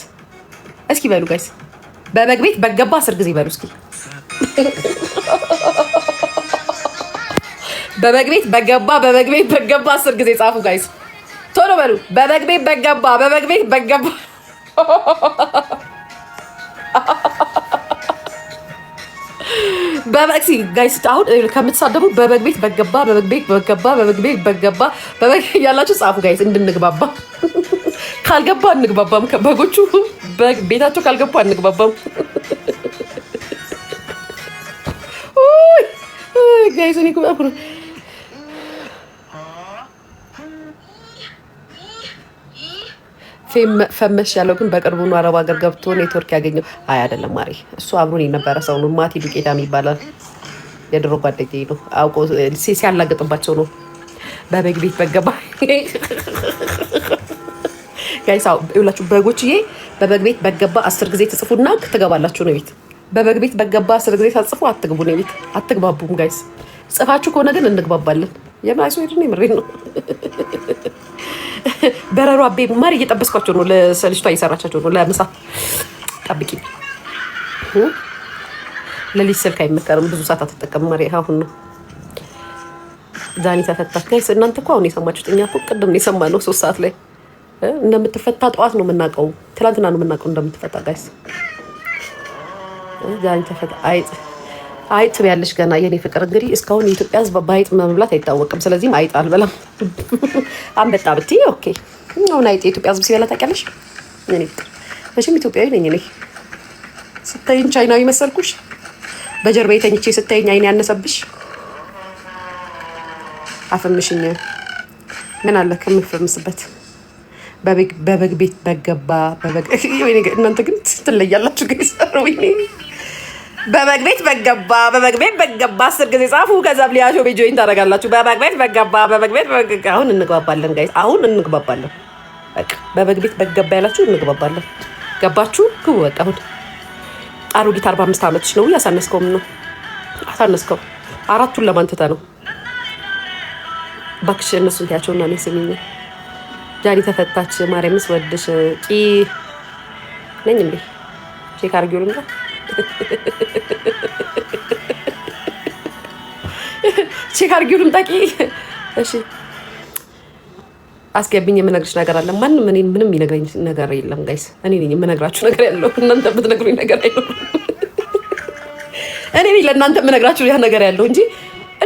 A: እስኪ በሉ ጋይስ በበግ ቤት በገባ 10 ጊዜ ይበሉ እስኪ። በበግ ቤት በገባ 10 ጊዜ ጻፉ ጋይስ። ቶሎ በሉ በበግ ቤት በገባ በበግ ጋይስ። አሁን ከምትሳደቡ በበግ ቤት በገባ ያላችሁ ጻፉ ጋይስ እንድንግባባ። ካልገባ አንግባባም። በጎቹ ቤታቸው ካልገባ አንግባባም ጋይስ። እኔ ፈመሽ ያለው ግን በቅርቡ ነው አረብ ሀገር ገብቶ ኔትወርክ ያገኘው። አይ አይደለም ማሪ፣ እሱ አብሮን የነበረ ሰው ነው። ማቲ ዱቄዳም ይባላል። የድሮ ጓደኛዬ ነው። አውቆ ሲያላግጥባቸው ነው በበግ ቤት በገባ ጋይስ። ይኸውላችሁ በጎችዬ በበግ ቤት በገባ 10 ጊዜ ትጽፉና ትገባላችሁ ነው ቤት። በበግ ቤት በገባ 10 ጊዜ ሳትጽፉ አትግቡ ነው ቤት። አትግባቡም ጋይስ። ጽፋችሁ ከሆነ ግን እንግባባለን። የማይሶ ሄድ ነው የምሬን ነው። በረሮ አቤ ማር እየጠበስኳቸው ነው። ለልጅቷ እየሰራቻቸው ነው። ለምሳ ጠብቂ። ለሊት ስልክ አይመከርም። ብዙ ሰዓት አትጠቀምም። ማሪ አሁን ነው ዛኒ ተፈታች ጋይስ። እናንተ እኮ አሁን የሰማችሁት፣ እኛ እኮ ቅድም ነው የሰማነው። 3 ሰዓት ላይ እንደምትፈታ ጠዋት ነው የምናውቀው። ትናንትና ነው የምናውቀው እንደምትፈታ ጋይስ። ዛኒ ተፈታ። አይጥ ትበያለሽ ገና የኔ ፍቅር። እንግዲህ እስካሁን የኢትዮጵያ ሕዝብ በአይጥ መብላት አይታወቅም። ስለዚህም አይጥ አልበላም። አንበጣ ብትይ ኦኬ። አሁን አይጥ የኢትዮጵያ ሕዝብ ሲበላ ታውቂያለሽ? የኔ ፍቅር መቼም ኢትዮጵያዊ ነኝ እኔ። ስታይኝ ቻይናዊ መሰልኩሽ? በጀርባዬ ተኝቼ ስታይኝ አይኔ ያነሰብሽ? አፈምሽኝ። ምን አለ ከምፈምስበት። በበግ ቤት በገባ እናንተ ግን ትለያላችሁ ግን ወይኔ በበግ ቤት በገባ 10 ጊዜ ጻፉ። ከዛ ብሊያሾ ቤጆይን ታደርጋላችሁ። በበግ ቤት በገባ አሁን እንግባባለን ጋይስ። አሁን እንግባባለን። በቃ በበግ ቤት በገባ ያላችሁ እንግባባለን። ገባችሁ? ግቡ በቃ። አሁን አሮጊት 45 ዓመትሽ ነው። ያሳነስከውም ነው አሳነስከው። አራቱን ለማን ትተህ ነው? እባክሽ እነሱን ትያቸውና እኔ ስሚኝ። ጃኒ ተፈታች። ማርያምስ ወድሽ ቂ ነኝ እንዴ? ቼክ አድርጊው ልምጣ። ቼክ አድርጊው ልምጣ። እሺ አስገብኝ። የምነግርሽ ነገር አለ። ማንም እኔ ምንም የሚነግረኝ ነገር የለም ጋይስ። እኔ ነኝ የምነግራችሁ ነገር ያለው። እናንተ የምትነግሩኝ ነገር አይደለም። እኔ ነኝ ለእናንተ የምነግራችሁ ያ ነገር ያለው እንጂ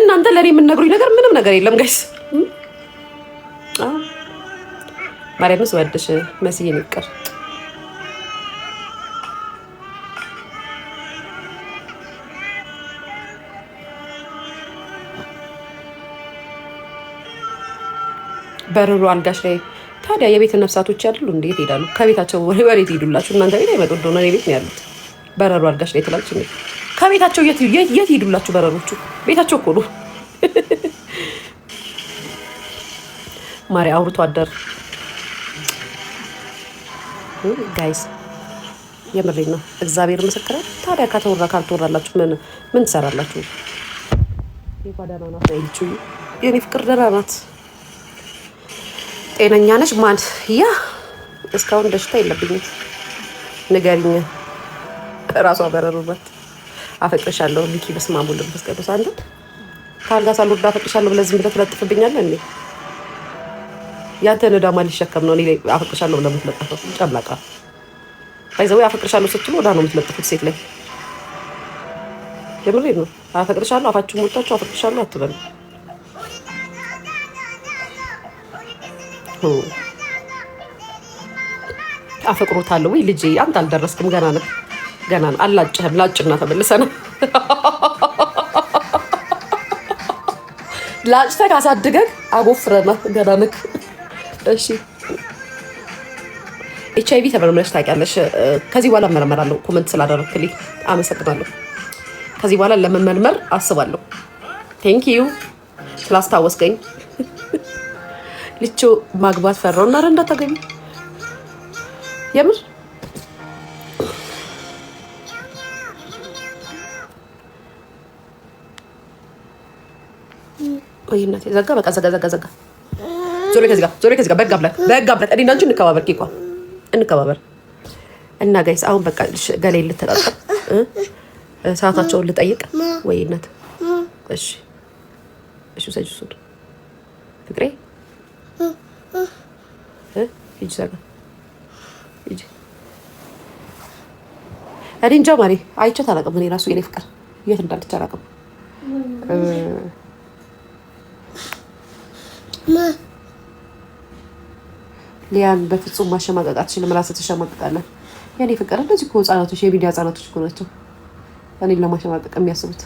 A: እናንተ ለእኔ የምትነግሩኝ ነገር ምንም ነገር የለም ጋይስ። ማርያምስ ወድሽ መስዬን ይቅር። በረሩ አልጋሽ ላይ ታዲያ የቤት ነፍሳቶች ያሉ እንዴት ይሄዳሉ? ከቤታቸው ወሬት ይሄዱላችሁ። እናንተ ቤት አይመጡ እንደሆነ እኔ ቤት ነው ያሉት። በረሩ አልጋሽ ላይ ትላለች እንዴ? ከቤታቸው የት ይሄዱላችሁ? በረሮቹ ቤታቸው እኮ ነው። ማሪ አውርቶ አደር ጋይስ፣ የምሬን ነው። እግዚአብሔር ምስክር። ታዲያ ከተወራ ካልተወራላችሁ ምን ትሰራላችሁ? የጓዳና ናት አይልቹ የኔ ፍቅር ደህና ናት። ጤነኛ ነሽ? ማን ያ እስካሁን በሽታ የለብኝም። ንገሪኝ። ራሷ በረሩበት አፈቅርሻለሁ ሊኪ በስመ አብ ወወልድ ወመንፈስ ቅዱስ። አንተ ካልጋ ሳልወርድ አፈቅርሻለሁ ብለህ ዝም ብለህ ትለጥፍብኛለህ እንዴ? ያንተን ዕዳ ማን ሊሸከም ነው? እኔ ላይ አፈቅርሻለሁ ብለህ የምትለጠፈው ጨምላቃ። ባይዘው አፈቅርሻለሁ ስትሉ ዕዳ ነው የምትለጥፉት ሴት ላይ። የምሬን ነው። አፈቅርሻለሁ አፋችሁ ሞልታችሁ አፈቅርሻለሁ አትበሉ። አፈቅሮታለሁ ወይ ልጄ? አንተ አልደረስክም፣ ገና ነህ፣ ገና ነው። አላጭህም፣ ላጭና ተመልሰና ላጭተህ ካሳድገህ አጎፍረና ገና ነህ። እሺ HIV ተመርምረሽ ታውቂያለሽ? ከዚህ በኋላ እመረመራለሁ። ኮመንት ስላደረግክልኝ አመሰግናለሁ። ከዚህ በኋላ ለመመርመር አስባለሁ። ቴንክ ዩ ስላስታወስከኝ። ልቾ ማግባት ፈራው እና ረንዳ ታገቢ የምር ወይ እናቴ ዘጋ። በቃ ዘጋ። ዞሬ ከዚህ ጋር በጋ ብለህ እኔ እና አንቺ እንከባበር፣ ኬኳ እንከባበር እና ጋይስ አሁን በቃ ገሌ ልተጣጣ ሰዓታቸውን ልጠይቅ ወይ እናት። እሺ ሰጅ ሱድ ፍቅሬ ሂጂ ዘጋ ሂጂ። እኔ እንጃ ማሪ አይቼት አላውቅም። እኔ ራሱ የኔ ፍቅር የት እንዳለች አላውቅም። ሊያን በፍጹም ማሸማቀቅ አትችልም። ራስህ ትሸማቀቃለህ። የኔ ፍቅር እንደዚህ እኮ ህጻናቶች፣ የሚዲያ ህጻናቶች እኮ ናቸው እኔን ለማሸማቀቅ የሚያስቡት።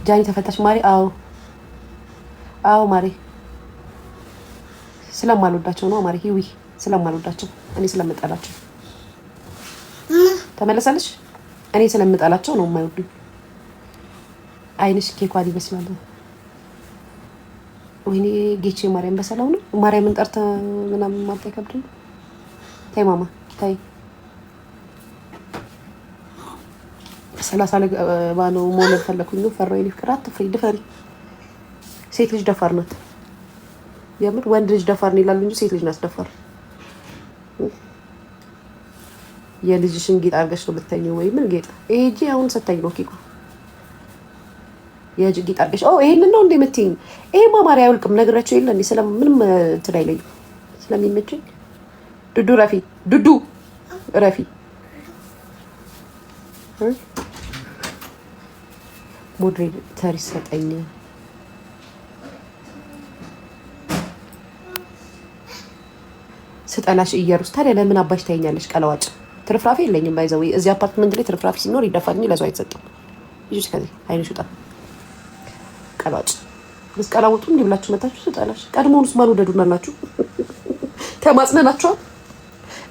A: ጃኒ ተፈታሽ ማሪ? አዎ ማሪ፣ ስለማልወዳቸው ነው ማሪ። ሂዊ ስለማልወዳቸው፣ እኔ ስለምጠላቸው። ተመለሳለሽ? እኔ ስለምጠላቸው ነው የማይወዱኝ። አይንሽ ኬኳን ይመስላል። ወይኔ ጌቼ ማርያም በሰላም ነው? ማርያምን ጠርተ ምናምን ማለት አይከብድም? ታይ ማማ ታይ 30 ባለው መውለድ ፈለኩኝ ነው። ፈራው የኔ ፍቅር። አትፍሪ፣ ድፈሪ። ሴት ልጅ ደፋር ናት። የምር ወንድ ልጅ ደፋር ነው ይላሉ እንጂ ሴት ልጅ ናት ደፋር። የልጅሽን ጌጥ አድርገሽ ነው የምትተኚው ወይ? ምን ጌጥ? ይሄ እጂ አሁን ሰታኝ ነው ኬኩ የእጅ ጌጥ አድርገሽ። ይሄንን ነው እንደ የምትይኝ? ይሄ ማማሪ አይወልቅም። ነግራቸው የለ እንዴ? ስለምንም እንትን አይለኝም ስለሚመቸኝ። ዱዱ ረፊ ሞዴሬተር ይሰጠኝ። ስጠላሽ እየሩስ ታዲያ ለምን አባሽ ታይኛለሽ? ቀለዋጭ ትርፍራፊ የለኝም። ባይዘው እዚህ አፓርትመንት ላይ ትርፍራፊ ሲኖር ይደፋኝ፣ ለሰው አይሰጥም። ይጅ ከዚህ አይነሽ ውጣ። ቀለዋጭ መስቀላውጡ እንዲህ ብላችሁ መታችሁ ስጠላሽ። ቀድሞውንስ ማን ወደዱናላችሁ? ተማጽነናችኋል።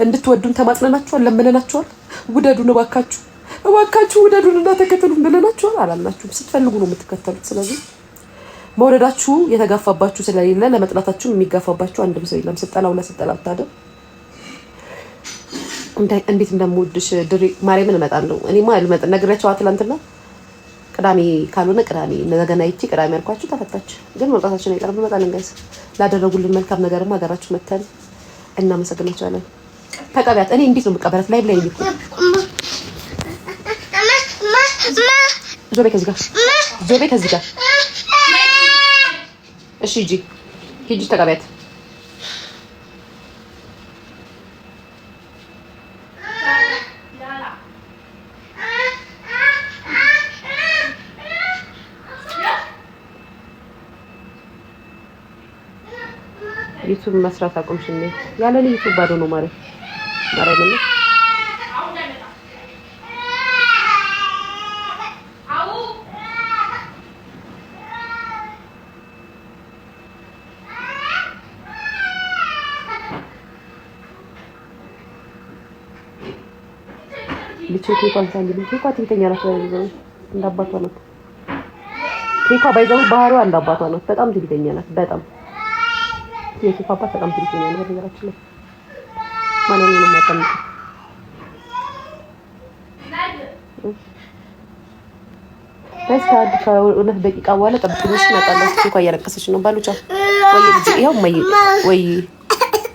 A: እንድትወዱን ተማጽነናችኋል፣ ለምነናችኋል። ውደዱን እባካችሁ ውደዱን እና ተከተሉን ብለናችኋል። አላልናችሁም? ስትፈልጉ ነው የምትከተሉት። ስለዚህ መውደዳችሁ የተጋፋባችሁ ስለሌለ ለመጥላታችሁ የሚጋፋባችሁ አንድም ሰው የለም። ስጠላው ለስጠላ ብታደር እንዴት እንደምወድሽ ድሪ ማርያምን እመጣለሁ። እኔማ አልመጣ ነግሬያቸው አትላንትና ቅዳሜ ካልሆነ ቅዳሜ ነገና ይቺ ቅዳሜ አልኳችሁ ተፈታች። ግን መውጣታችን አይቀርም። እንመጣለን ጋይስ። ላደረጉልን መልካም ነገርማ ሀገራችሁ መተን እናመሰግናቸዋለን። ተቀበያት። እኔ እንዴት ነው የምቀበላት? ላይ ብላይ ይልኩ ዞቤ ከዚህ ጋር እሺ ሂጂ ተቀበያት። ዩቱብ መስራት አቁምሽ እንዴ? ያለ ዩቱብ ባዶ ነው ማለት ነው። ልጅ ኬኳን ሳንዲል ኬኳ ትንተኛ ናት። ባይዘው እንዳባቷ ናት። ኬኳ ባይዘው ባህሪዋ እንዳባቷ ናት። በጣም ትንተኛ ናት። በጣም የኬኳ አባት በጣም ትንተኛ ነው። በነገራችን ላይ ማንን ነው የማያጠምቅ? ታስታድ ከሁለት ደቂቃ በኋላ ጠብቂኝ። መጣለች። ኬኳ እያለቀሰች ነው። ባሉቻ ወይ ልጅ ይሄው ወይ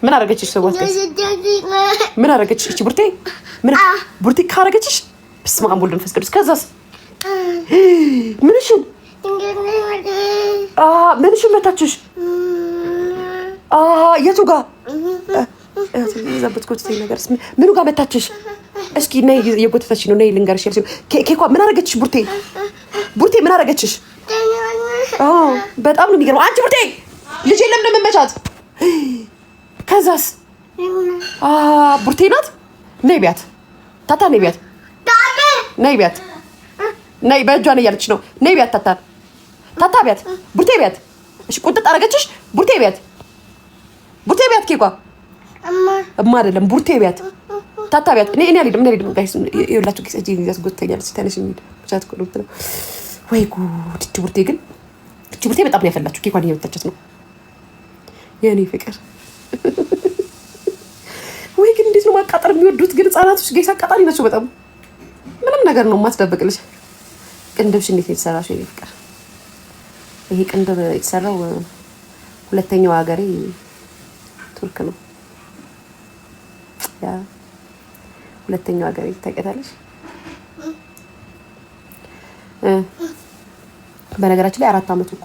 A: ምን አረገችሽ? ሰው ወስደሽ ምን አረገችሽ? እቺ ቡርቴ ምን ቡርቴ ካረገችሽ? በስመ አብ ወልድ መንፈስ ቅዱስ። ከዛስ ምንሽን ምንሽን መታችሽ? የቱ ጋር ዘበት ኮትቴ ነገርስ ምኑ ጋር መታችሽ? እስኪ ነይ የጎተተሽ ነው። ነይ ልንገርሽ። ኬኳ ምን አደረገችሽ? ቡርቴ ምን አደረገችሽ? በጣም ነው የሚገርመው። አንቺ ቡርቴ ልጅ የለም ነው የምመቻት። ከዛስ ቡርቴ ናት። ነይ ቢያት ታታ፣ ነይ ቢያት፣ ነይ ቢያት፣ ነይ በእጇ ነው እያለች ነው። ነይ ቢያት ታታ ቢያት፣ ቡርቴ ቢያት። እሺ ቁጥጥ አደረገችሽ? ቡርቴ ቢያት፣ ቡርቴ ቢያት። ኬኳ እማ አይደለም ቡርቴ ቢያት፣ ታታ ቢያት። እኔ አልሄድም ጋይስ፣ ይኸውላችሁ ጊዜ እጄ ያስጎተኛለች። ተነሽ የሚል ብቻት እኮ ነው። ወይ ጉድ! እቺ ቡርቴ ግን እቺ ቡርቴ በጣም ነው ያፈላችሁ። ኬኳን እየመታቻት ነው የኔ ፍቅር። ወይ ግን እንዴት ነው ማቃጠር የሚወዱት ግን ህጻናቶች! ጋይስ አቃጣሪ ናቸው በጣም። ምንም ነገር ነው የማትደብቅልሽ። ቅንድብሽ እንዴት ነው የተሰራሽው የኔ ፍቅር? ይሄ ቅንድብ የተሰራው ሁለተኛው ሀገሬ ቱርክ ነው። ያ ሁለተኛው ሀገሬ ታውቂያታለሽ? በነገራችን ላይ 4 አመት እኮ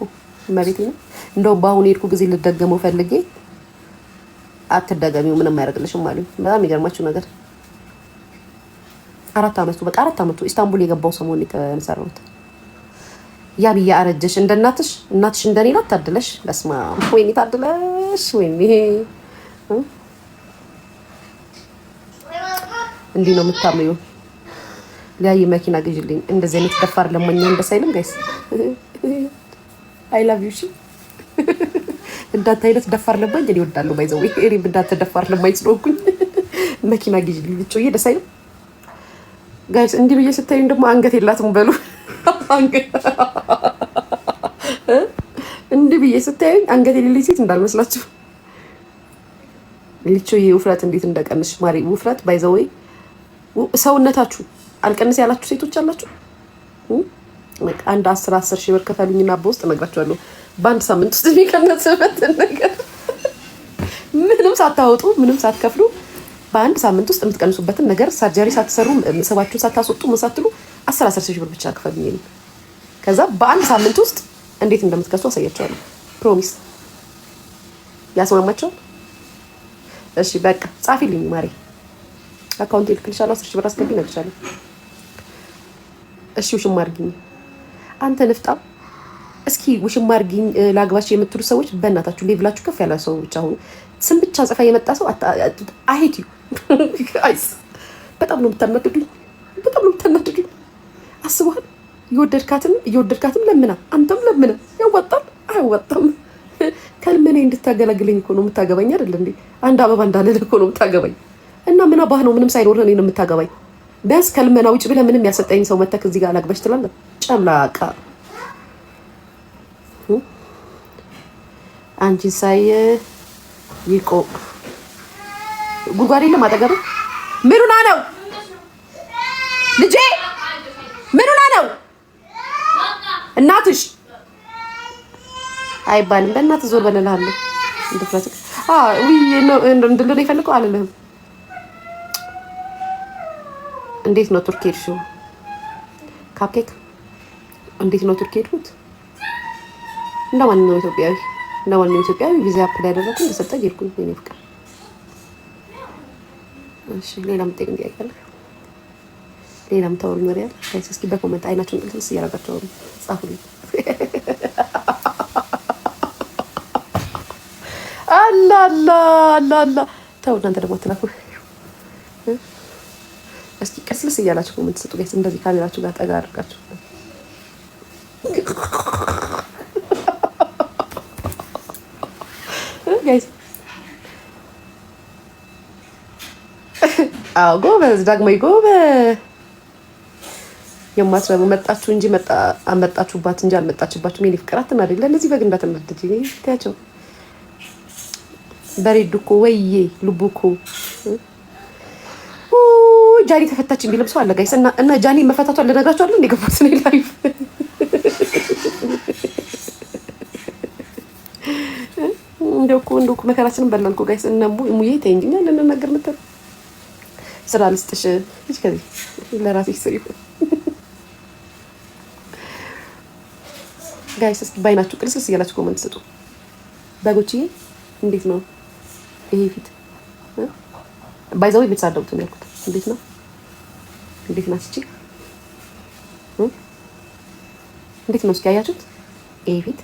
A: መቤቴ ነው። እንደውም በአሁኑ የሄድኩ ጊዜ ልደገመው ፈልጌ አትደገሚው ምንም አያደርግልሽም አሉኝ። በጣም የሚገርማችሁ ነገር 4 አመቱ በቃ 4 አመቱ ኢስታንቡል የገባው ሰሞን የተሰራሁት። ያ ብዬ አረጀሽ እንደ እናትሽ እንደኔ ናት። ታድለሽ። በስማ ወይኔ ታድለሽ። ወይኔ እንዲህ ነው የምታምሪው። ሊያይ መኪና ግዢልኝ። እንደዚህ አይነት ደፋር ለማኛ እንደስ አይልም ጋይስ። አይ ላቭ ዩ ሺ እንዳንተ አይነት ደፋር ለማኝ እኔ እወዳለሁ። ባይዘው እኔ እንዳንተ ደፋር ለማኝ ስለሆንኩኝ መኪና ግዢልኝ ብቻዬ ደስ አይልም ጋይስ። እንዲህ ብዬ ስታዩኝ ደግሞ አንገት የላትም በሉ። እንዲህ ብዬ ስታዩኝ አንገት የሌለኝ ሴት እንዳልመስላችሁ። ልጆዬ ውፍረት እንዴት እንደቀንሽ ማሪ። ውፍረት ባይዘው ሰውነታችሁ አልቀንስ ያላችሁ ሴቶች አላችሁ። አንድ 10 ሺህ ብር ከፈሉኝና በውስጥ እነግራችኋለሁ በአንድ ሳምንት ውስጥ የሚቀነስበት ነገር ምንም ሳታወጡ ምንም ሳትከፍሉ በአንድ ሳምንት ውስጥ የምትቀንሱበትን ነገር ሰርጀሪ ሳትሰሩ ስባችሁን ሳታስወጡ ምን ሳትሉ 10 ሺህ ብር ብቻ ክፈሉኝ። ከዛ በአንድ ሳምንት ውስጥ እንዴት እንደምትከሱ አሳያችኋለሁ። ፕሮሚስ። ያስማማችኋል? እሺ በቃ ጻፊልኝ ማሪ። አካውንት ልክልሻለሁ። 10 ሺህ ብር አስገቢ ነግርሻለሁ። እሺ ውሽማ አድርጊኝ አንተ ንፍጣም። እስኪ ውሽማ አድርጊኝ ላግባሽ የምትሉ ሰዎች በእናታችሁ ሌቭላችሁ ከፍ ያለ ሰዎች አሁን ስም ብቻ ጽፋ የመጣ ሰው አሄት ዩ ጋይስ። በጣም ነው የምታናድዱኝ፣ በጣም ነው የምታናድዱኝ። አስበሃል? እየወደድካትም ለምና አንተም ለምና ያዋጣል አያዋጣም? ከልመኔ እንድታገለግለኝ እኮ ነው የምታገባኝ አይደል እንዴ? አንድ አበባ እንዳለለ እኮ ነው የምታገባኝ። እና ምን አባህ ነው ምንም ሳይኖርህ እኔን የምታገባኝ? ቢያንስ ከልመና ውጭ ብለህ ምንም ያሰጠኝ ሰው መተክ እዚህ ጋር ላግባሽ ትላለህ? ጨምላቃ አንቺ ሳይ ይቆ ጉድጓድ የለም አጠገብህ። ምኑና ነው ልጄ? ምኑና ነው እናትሽ? አይባልም። በእናትህ ዞር በልልሃለሁ። እንድትፈት እንድልህ ይፈልገው አልልህም። እንዴት ነው ቱርክ ሄድሽው? ካፕኬክ እንዴት ነው ቱርክ ሄድኩት? እንደማንኛውም ኢትዮጵያዊ ቪዛ አፕላይ ያደረኩ እንደሰጠኝ ሄድኩኝ። የኔ ፍቅር እሺ፣ ሌላ የምትጠይቀኝ ጥያቄ አለ? ሌላ የምታወሩኝ ወሬ አለ? ጋይስ እስኪ በኮሜንት አይናችሁን ቅልስ እያደረጋችሁ ጻፉልኝ። አላ ተው እናንተ ደግሞ አትላኩ። እስኪ ቀስልስ እያላችሁ ኮሜንት ስጡ ጋይስ። እንደዚህ ካሜራችሁ ጋር ጠጋ አድርጋችሁ ጋይስ። አዎ ጎበዝ፣ ዳግማዊ ጎበዝ። የማትረቡ መጣችሁ እንጂ አመጣችሁባት እንጂ አልመጣችባችሁም። የኔ ፍቅር አትናደድ። ለእነዚህ በግ እንዳትናደድ ታያቸው። በሬዱ እኮ ወይዬ ልቡ እኮ ጃኒ ተፈታች የሚልም ሰው አለ ጋይስ። እና ጃኒ መፈታቷን ልነግራችኋለሁ። እንደገባች ነው ላይፍ እንደው መከራችንን በላልኩ ጋይስ። እነሙ ሙዬ ተይ እንጂ ልንናገር ነበር። ስራ ልስጥሽ እሺ፣ ከዚህ ለራስሽ ስሪ ጋይስ። እስኪ ባይናችሁ ቅልስልስ እያላችሁ ኮመንት ስጡ በጎችዬ። እንዴት ነው ይሄ ፊት? ባይዛው የምትሳደቡት ነው ያልኩት። እንዴት ነው? እንዴት ናት እቺ? እንዴት ነው እስኪ አያችሁት? ይሄ ፊት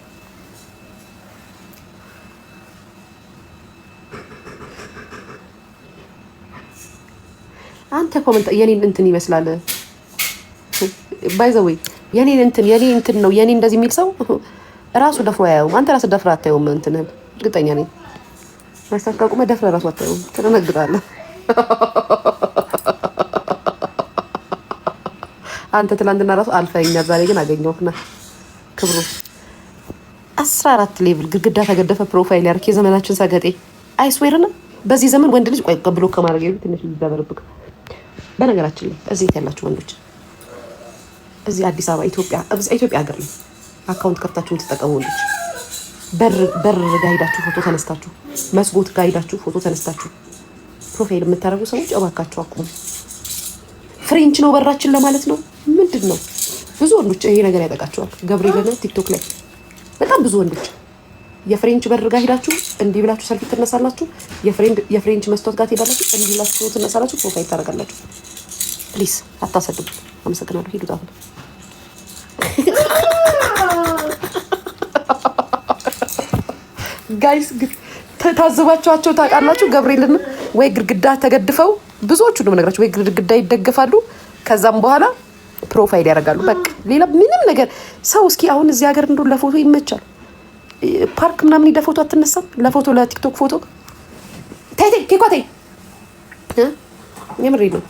A: አንተ ኮመንት የኔን እንትን ይመስላል። ባይዘው የኔ እንትን ነው የኔ እንደዚህ የሚል ሰው ራሱ ደፍሮ አያየውም። አንተ ራስህ ደፍረህ አታየውም። እንትንህን እርግጠኛ ነኝ ማስተካከቁመ ደፍረህ ራሱ አታየውም። ትደነግጣለህ። አንተ ትላንትና ራሱ አልፈኸኛል፣ ዛሬ ግን አገኘሁና ክብሩ 14 ሌቭል ግድግዳ ተገደፈ ፕሮፋይል ያርክ የዘመናችን ሰገጤ አይስዌርና በዚህ ዘመን ወንድ ልጅ ቆይ ብሎ ከማድረግ ይሄ ትንሽ ይደበርብክ። በነገራችን ላይ እዚህ ያላችሁ ወንዶች እዚህ አዲስ አበባ ኢትዮጵያ ሀገር ላይ አካውንት ከፍታችሁ የምትጠቀሙ ወንዶች በር ጋር ሄዳችሁ ፎቶ ተነስታችሁ፣ መስኮት ጋር ሄዳችሁ ፎቶ ተነስታችሁ ፕሮፋይል የምታደርጉ ሰዎች እባካችሁ አቁሙ። ፍሬንች ነው በራችን ለማለት ነው። ምንድን ነው? ብዙ ወንዶች ይሄ ነገር ያጠቃቸዋል። ገብርኤልና ቲክቶክ ላይ በጣም ብዙ ወንዶች የፍሬንች በር ጋር ሄዳችሁ እንዲህ ብላችሁ ሰልፊ ትነሳላችሁ። የፍሬንች መስታወት ጋር ትሄዳላችሁ፣ እንዲህ ብላችሁ ትነሳላችሁ፣ ፕሮፋይል ታደርጋላችሁ። ፕሊዝ አታሰድቡ። አመሰግናለሁ። ሂዱ ታፉ ጋይስ ታዘባችኋቸው ታውቃላችሁ። ገብርኤልን ወይ ግድግዳ ተገድፈው ብዙዎቹ ነው ነገራችሁ፣ ወይ ግድግዳ ይደገፋሉ፣ ከዛም በኋላ ፕሮፋይል ያደርጋሉ። በቃ ሌላ ምንም ነገር ሰው እስኪ አሁን እዚህ ሀገር እንደው ለፎቶ ይመቻል። ፓርክ ምናምን ሄዳ ፎቶ አትነሳም? ለፎቶ ለቲክቶክ ፎቶ ታይ ኬኳ ታይ የምሬ ነው።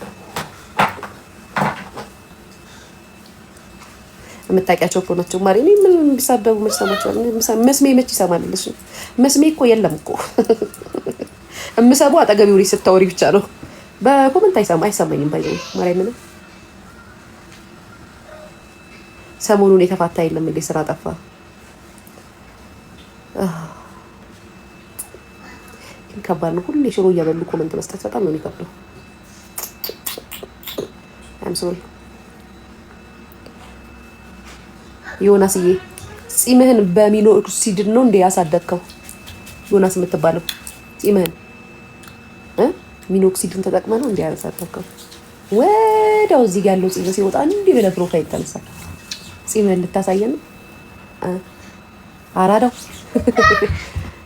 A: የምታውቂያቸው እኮ ናቸው። ማሪ እኔ ምን ቢሳደቡ መች ሰማቸዋል? መስሜ መች ይሰማል? እሱ መስሜ እኮ የለም እኮ የምሰማው አጠገቢ ወሬ ስታወሪ ብቻ ነው። በኮመንት አይሰማኝም። ባይ ማሪ ምን ሰሞኑን የተፋታ የለም እንዴ? ስራ ጠፋ። ግን ከባድ ነው። ሁሌ ሽሮ እያበሉ ኮመንት መስጠት በጣም ነው የሚከብደው። አም ሶሪ ዮናስዬ፣ ጺምህን በሚኖክሲድን ነው እንዴ ያሳደግከው? ዮናስ የምትባለው ጺምህን ሚኖክሲድን ተጠቅመህ ነው እንዴ ያሳደግከው? ወዲያው እዚህ ጋር ያለው ጺም ሲወጣ እንዲህ ብለህ ፕሮፋይል ተነሳ። ጺምህን ልታሳየን ነው? አራዳው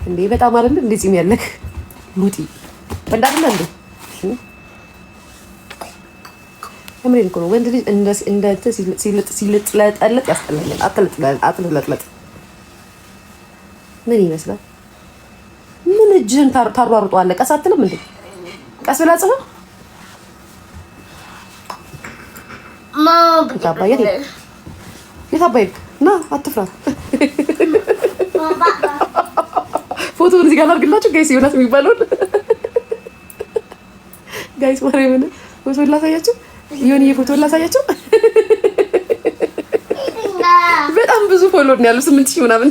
A: እንዴ በጣም አይደል እንዴ ጺም ያለክ ሙጢ ወንዳለ እንዴ? አምሬን እኮ ነው ወንድ ልጅ እንደ ሲልጥለጠለጥ ያስጠላኛል። አትለጥለጥ ምን ይመስላል? ምን እጅህን ታሯሩጠዋለህ? ቀስ አትልም እንዴ? ቀስ ብላ ጽፈ የታባይ ና አትፍራ። ፎቶውን እዚህ ጋር ላድርግላችሁ ጋይስ። ዮናስ የሚባለውን ጋይስ ማርያምን ፎቶውን ላሳያችሁ። የሆነ የፎቶውን ላሳያችሁ። በጣም ብዙ ፎሎወር ነው ያለው፣ 8000 ምናምን።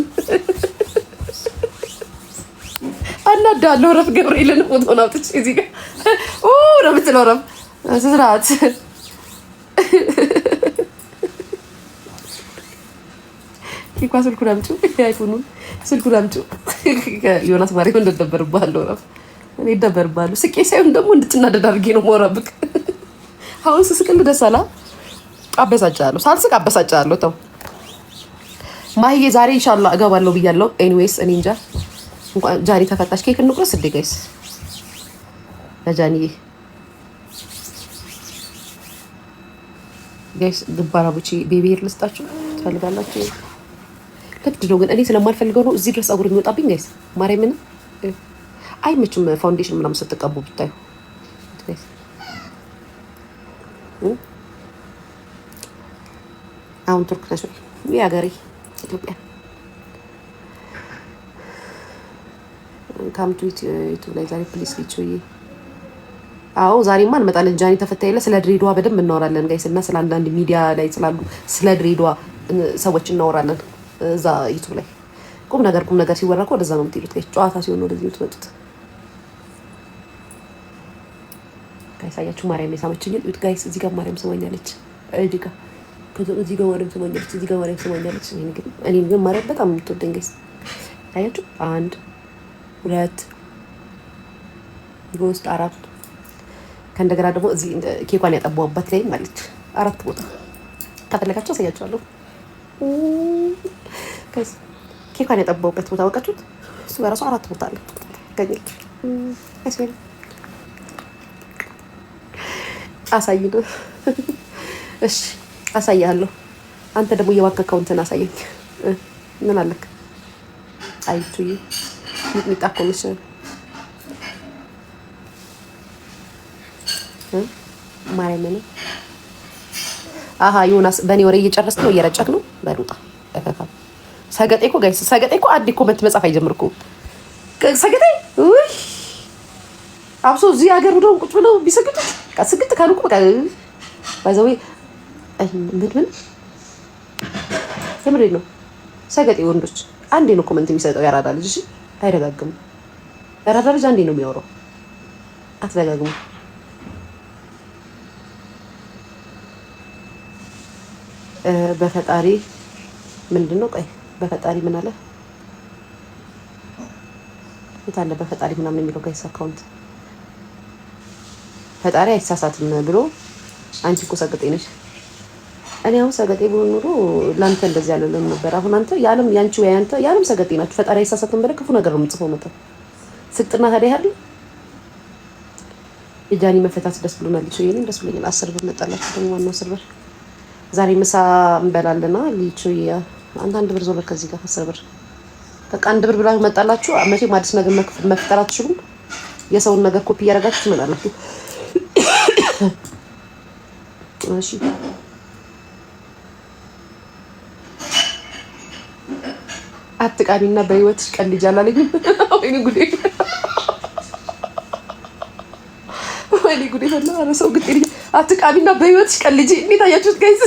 A: አናዳለሁ። ረፍ ገብርኤልን ፎቶውን አውጥቼ እዚህ ጋር ነው የምትለው። ረፍ ስርዓት ኪኳ ስልኩን አምጪው፣ አይፎኑን ስልኩን አምጪው። ዮናስ ማርያም እንደደበርባለሁ። ረፍ እኔ ደበርባለሁ። ስቄ ሳይሆን ደግሞ እንድትናደድ አድርጌ ነው የማወራብህ። አሁን ስስቅል ደስ አላ አበሳጫለሁ። ሳልስቅ አበሳጫለሁ። ተው ማሂዬ፣ ዛሬ ኢንሻአላህ እገባለሁ ብያለሁ። ኤኒዌይስ እኔ እንጃ። እንኳን ጃኒ ተፈታሽ። ኬክ እንቁረስ እንዴ ጋይስ? ለጃኒዬ ጋይስ ግባራቦቼ ቤቢር ልስጣችሁ ትፈልጋላችሁ? ለምንድን ነው ግን እኔ ስለማልፈልገው ነው እዚህ ድረስ አጉር የሚወጣብኝ ጋይስ። ማርያምን አይመችም። ፋውንዴሽን ምናምን ስትቀቡ ብታዩ ጋይስ። አሁን ቱርክ ነሽ ወይ? የሀገሬ ኢትዮጵያ ካምቱ ዩቲዩብ ላይ ዛሬ ፕሊስ ሊቾዬ። አዎ ዛሬማ እንመጣለን። ጃኒ ተፈታ የለ ስለ ድሬዳዋ በደንብ እናወራለን ጋይስ። እና ስለ አንዳንድ ሚዲያ ላይ ስላሉ ስለ ድሬዳዋ ሰዎች እናወራለን እዛ ዩቲዩብ ላይ። ቁም ነገር ሲወራ እኮ ወደዛ ነው የምትሄዱት ጋይስ። ጨዋታ ሲሆን ወደዚህ የምትመጡት ጋይስ። አያችሁ ማርያም የሳመችኝ ጋይስ። እዚህ ጋር ማርያም ስማኛለች። እዚህ ጋር ማርያም ስማኛለች። እዚህ ጋር ማርያም ስማኛለች። እኔ ግን ማርያም በጣም የምትወደኝ ጋይስ። አያችሁ 1 2 በውስጥ 4 ከእንደገና ደግሞ እዚህ ኬኳን ያጠባውበት ላይ ማለት 4 ቦታ ከፈለጋችሁ አሳያችኋለሁ። ከዚህ ኬኳን ያጠባውበት ቦታ ወቃችሁት እሱ በራሱ 4 ቦታ አለ። ከዚህ አይስበል አሳይኝ። እሺ አሳያለሁ። አንተ ደግሞ የባንክ አካውንትን አሳየኝ። ምን አለክ? አይቱይ ሚጣ ኮሚሽን ማርያምን አሃ ዮናስ በእኔ ወሬ እየጨረስክ ነው፣ እየረጨክ ነው። በሉጣ እከካ ሰገጤ እኮ ጋይስ፣ ሰገጤ እኮ አዲ ኮመንት መጻፍ አይጀምርኩ። ሰገጤ ውይ አብሶ እዚህ ሀገር ወደው ቁጭ ብለው ቢሰግጡ ስግጥ ካሉኩ በቃ ባይዘው ምን የምሬ ነው። ሰገጤ ወንዶች አንዴ ነው ኮመንት የሚሰጠው። ያራዳ ልጅ እሺ፣ አይደጋግም። ያራዳ ልጅ አንዴ ነው የሚያወራው፣ አትደጋግሙ። በፈጣሪ ምንድነው? ቆይ በፈጣሪ ምን አለ? የታለ በፈጣሪ ምናምን የሚለው ጋይስ አካውንት ፈጣሪ አይሳሳትም ብሎ አንቺ እኮ ሰገጤ ነሽ። እኔ አሁን ሰገጤ ብሆን ኖሮ ላንተ እንደዚህ ያለለም ነበር። አሁን አንተ የዓለም ያንቺ ወይ አንተ የዓለም ሰገጤ ናችሁ። ፈጣሪ አይሳሳትም ብለህ ክፉ ነገር ነው የምጽፈው። መጣ ስጥና ታዲያ አይደል? የጃኒ መፈታት ደስ ብሎናል። ልጅ ይሄን ደስ ብሎኛል። 10 ብር መጣላችሁ ደግሞ ዋናው 10 ብር ዛሬ ምሳ እንበላለና ልጅ አንተ 1 ብር ዞር ከዚህ ጋር 10 ብር በቃ 1 ብር ብላችሁ መጣላችሁ። መቼም አዲስ ነገር መፍጠር አትችሉም። የሰውን ነገር ኮፒ እያደረጋችሁ ትመጣላችሁ። እሺ አትቃሚና በህይወትሽ ቀልጅ አላለኝም። ወይኔ ጉዴ ወይኔ ጉዴ ፈላ። ኧረ ሰው ግጤ አትቃሚና በህይወትሽ ቀልጅ። እንዴት አያችሁት ጋይስ?